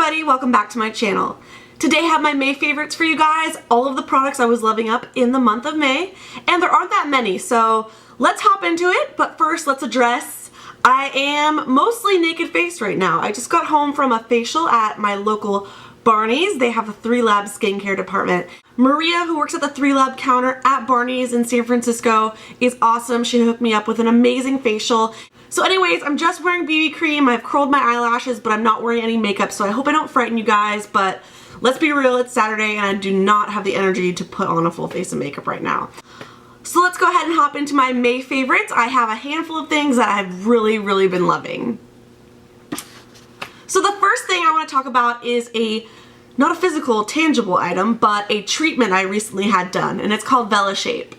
everybody, welcome back to my channel. Today I have my May favorites for you guys, all of the products I was loving up in the month of May, and there aren't that many, so let's hop into it. But first, let's address, I am mostly naked faced right now. I just got home from a facial at my local Barney's. They have a 3Lab skincare department. Maria, who works at the 3Lab counter at Barney's in San Francisco, is awesome. She hooked me up with an amazing facial. So anyways, I'm just wearing BB cream. I've curled my eyelashes, but I'm not wearing any makeup, so I hope I don't frighten you guys, but let's be real, it's Saturday and I do not have the energy to put on a full face of makeup right now. So let's go ahead and hop into my May favorites. I have a handful of things that I've really been loving. So the first thing I want to talk about is not a physical, tangible item, but a treatment I recently had done, and it's called VelaShape.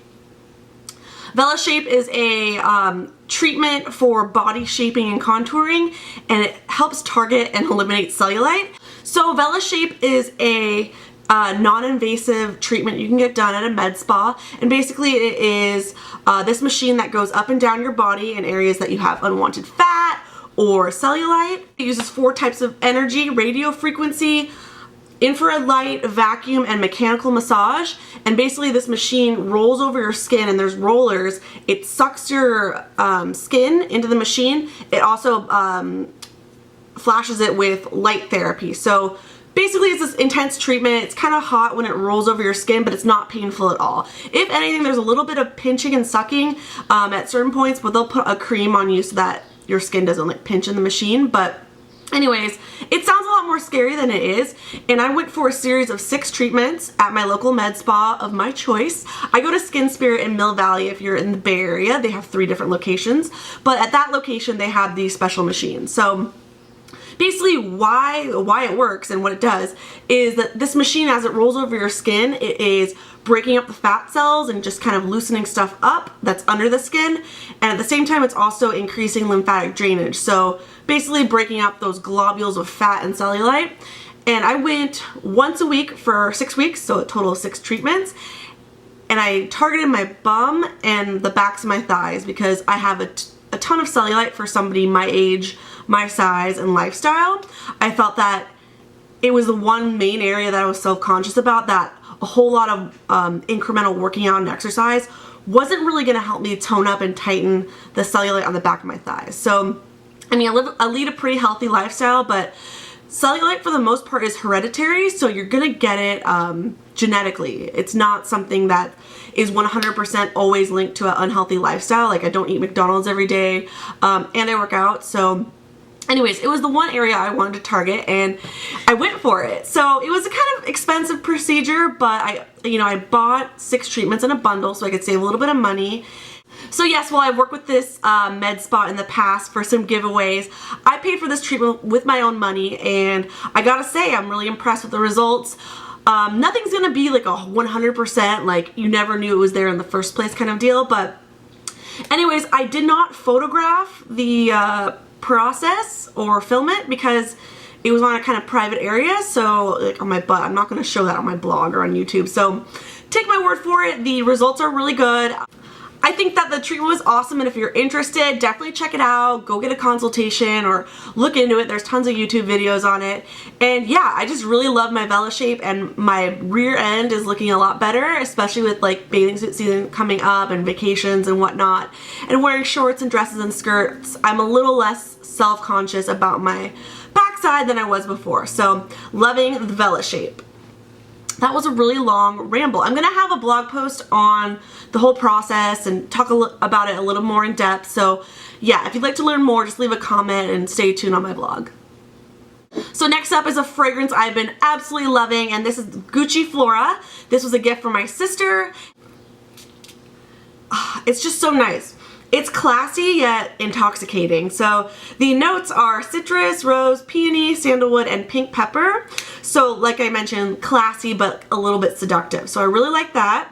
VelaShape is a treatment for body shaping and contouring, and it helps target and eliminate cellulite. So VelaShape is a non-invasive treatment you can get done at a med spa, and basically it is this machine that goes up and down your body in areas that you have unwanted fat or cellulite. It uses 4 types of energy: radio frequency, infrared light, vacuum, and mechanical massage. And basically this machine rolls over your skin, and there's rollers. It sucks your skin into the machine. It also flashes it with light therapy. So basically it's this intense treatment. It's kind of hot when it rolls over your skin, but it's not painful at all. If anything, there's a little bit of pinching and sucking at certain points, but they'll put a cream on you so that your skin doesn't like pinch in the machine. But anyways, it sounds a lot more scary than it is, and I went for a series of 6 treatments at my local med spa of my choice. I go to Skin Spirit in Mill Valley. If you're in the Bay Area, they have 3 different locations, but at that location they have these special machines. So basically why it works and what it does is that this machine, as it rolls over your skin, it is breaking up the fat cells and just kind of loosening stuff up that's under the skin, and at the same time it's also increasing lymphatic drainage, so basically breaking up those globules of fat and cellulite. And I went once a week for 6 weeks, so a total of 6 treatments, and I targeted my bum and the backs of my thighs because I have a ton of cellulite for somebody my age, my size, and lifestyle. I felt that it was the one main area that I was self-conscious about, that a whole lot of incremental working out and exercise wasn't really going to help me tone up and tighten the cellulite on the back of my thighs. So, I mean, I lead a pretty healthy lifestyle, but cellulite for the most part is hereditary, so you're going to get it genetically. It's not something that is 100% always linked to an unhealthy lifestyle. Like, I don't eat McDonald's every day, and I work out, so anyways, it was the one area I wanted to target, and I went for it. So it was a kind of expensive procedure, but I bought 6 treatments in a bundle so I could save a little bit of money. So yes, while I've worked with this med spa in the past for some giveaways, I paid for this treatment with my own money, and I gotta say, I'm really impressed with the results. Nothing's gonna be like a 100%, like you never knew it was there in the first place kind of deal, but anyways, I did not photograph the process or film it because it was on a kind of private area, so like on my butt. I'm not going to show that on my blog or on YouTube, so take my word for it. The results are really good. I think that the treatment was awesome, and if you're interested, definitely check it out. Go get a consultation or look into it. There's tons of YouTube videos on it. And yeah, I just really love my VelaShape, and my rear end is looking a lot better, especially with like bathing suit season coming up and vacations and whatnot. And wearing shorts and dresses and skirts, I'm a little less self-conscious about my backside than I was before. So loving the VelaShape. That was a really long ramble. I'm gonna have a blog post on the whole process and talk about it a little more in depth. So yeah, if you'd like to learn more, just leave a comment and stay tuned on my blog. So next up is a fragrance I've been absolutely loving, and this is Gucci Flora. This was a gift from my sister. It's just so nice. It's classy yet intoxicating. So the notes are citrus, rose, peony, sandalwood, and pink pepper. So like I mentioned, classy but a little bit seductive. So I really like that.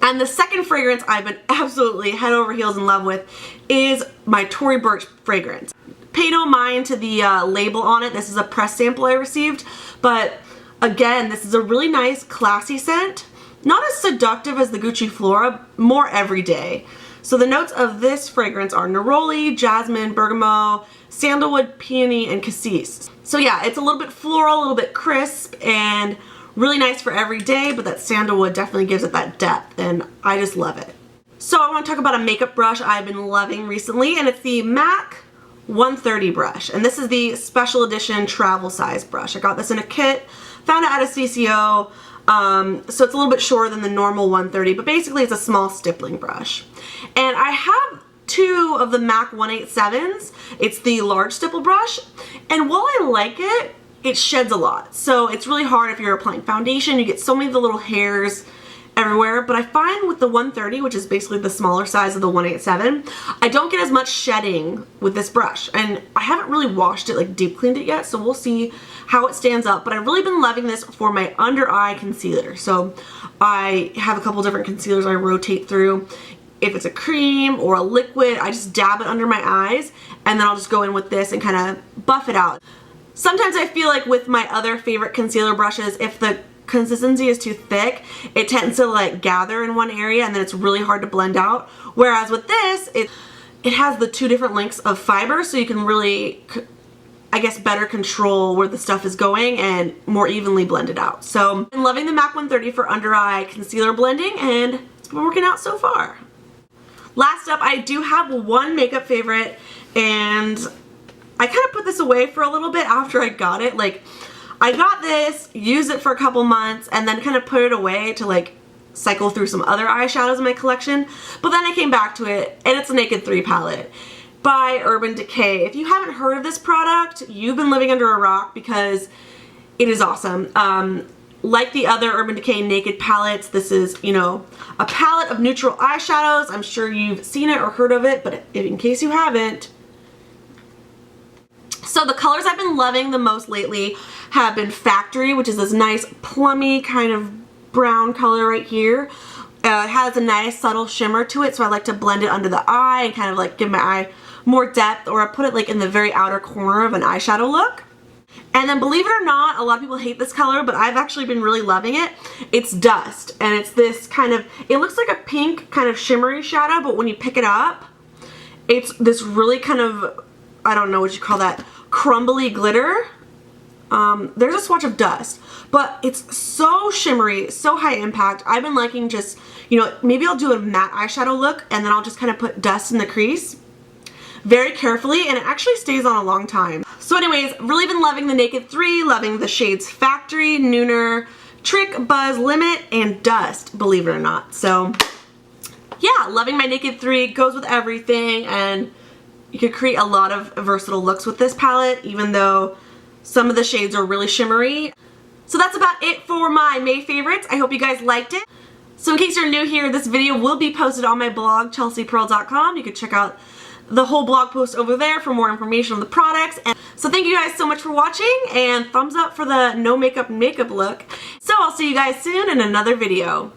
And the second fragrance I've been absolutely head over heels in love with is my Tory Burch fragrance. Pay no mind to the label on it. This is a press sample I received. But again, this is a really nice, classy scent. Not as seductive as the Gucci Flora, more everyday. So the notes of this fragrance are neroli, jasmine, bergamot, sandalwood, peony, and cassis. So yeah, it's a little bit floral, a little bit crisp, and really nice for every day, but that sandalwood definitely gives it that depth, and I just love it. So I want to talk about a makeup brush I've been loving recently, and it's the MAC 130 brush, and this is the special edition travel size brush. I got this in a kit, found it at a CCO, so it's a little bit shorter than the normal 130, but basically it's a small stippling brush. And I have two of the MAC 187s. It's the large stipple brush, and while I like it, it sheds a lot. So it's really hard if you're applying foundation. You get so many of the little hairs everywhere, but I find with the 130, which is basically the smaller size of the 187, I don't get as much shedding with this brush, and I haven't really washed it, like deep cleaned it yet, so we'll see how it stands up. But I've really been loving this for my under eye concealer. So I have a couple different concealers I rotate through. If it's a cream or a liquid, I just dab it under my eyes, and then I'll just go in with this and kind of buff it out. Sometimes I feel like with my other favorite concealer brushes, if the consistency is too thick, it tends to like gather in one area and then it's really hard to blend out. Whereas with this, it has the two different lengths of fiber, so you can really, I guess, better control where the stuff is going and more evenly blend it out. So I'm loving the MAC 130 for under eye concealer blending, and it's been working out so far. Last up, I do have one makeup favorite, and I kind of put this away for a little bit after I got it. Like, I got this, used it for a couple months, and then kind of put it away to like cycle through some other eyeshadows in my collection. But then I came back to it, and it's a Naked 3 palette by Urban Decay. If you haven't heard of this product, you've been living under a rock, because it is awesome. Like the other Urban Decay Naked palettes, this is, you know, a palette of neutral eyeshadows. I'm sure you've seen it or heard of it, but in case you haven't. So the colors I've been loving the most lately have been Factory, which is this nice plummy kind of brown color right here. It has a nice subtle shimmer to it, so I like to blend it under the eye and kind of like give my eye more depth, or I put it like in the very outer corner of an eyeshadow look. And then, believe it or not, a lot of people hate this color, but I've actually been really loving it. It's Dust, and it's this kind of, it looks like a pink kind of shimmery shadow, but when you pick it up, it's this really kind of, I don't know what you call that, crumbly glitter. There's a swatch of Dust, but it's so shimmery, so high impact. I've been liking just, you know, maybe I'll do a matte eyeshadow look, and then I'll just kind of put Dust in the crease very carefully, and it actually stays on a long time. So anyways, really been loving the Naked 3, loving the shades Factory, Nooner, Trick, Buzz, Limit, and Dust, believe it or not. So yeah, loving my Naked 3, goes with everything, and you could create a lot of versatile looks with this palette, even though some of the shades are really shimmery. So that's about it for my May favorites. I hope you guys liked it. So in case you're new here, this video will be posted on my blog, chelseapearl.com. You can check out the whole blog post over there for more information on the products. And so thank you guys so much for watching, and thumbs up for the no makeup look. So I'll see you guys soon in another video.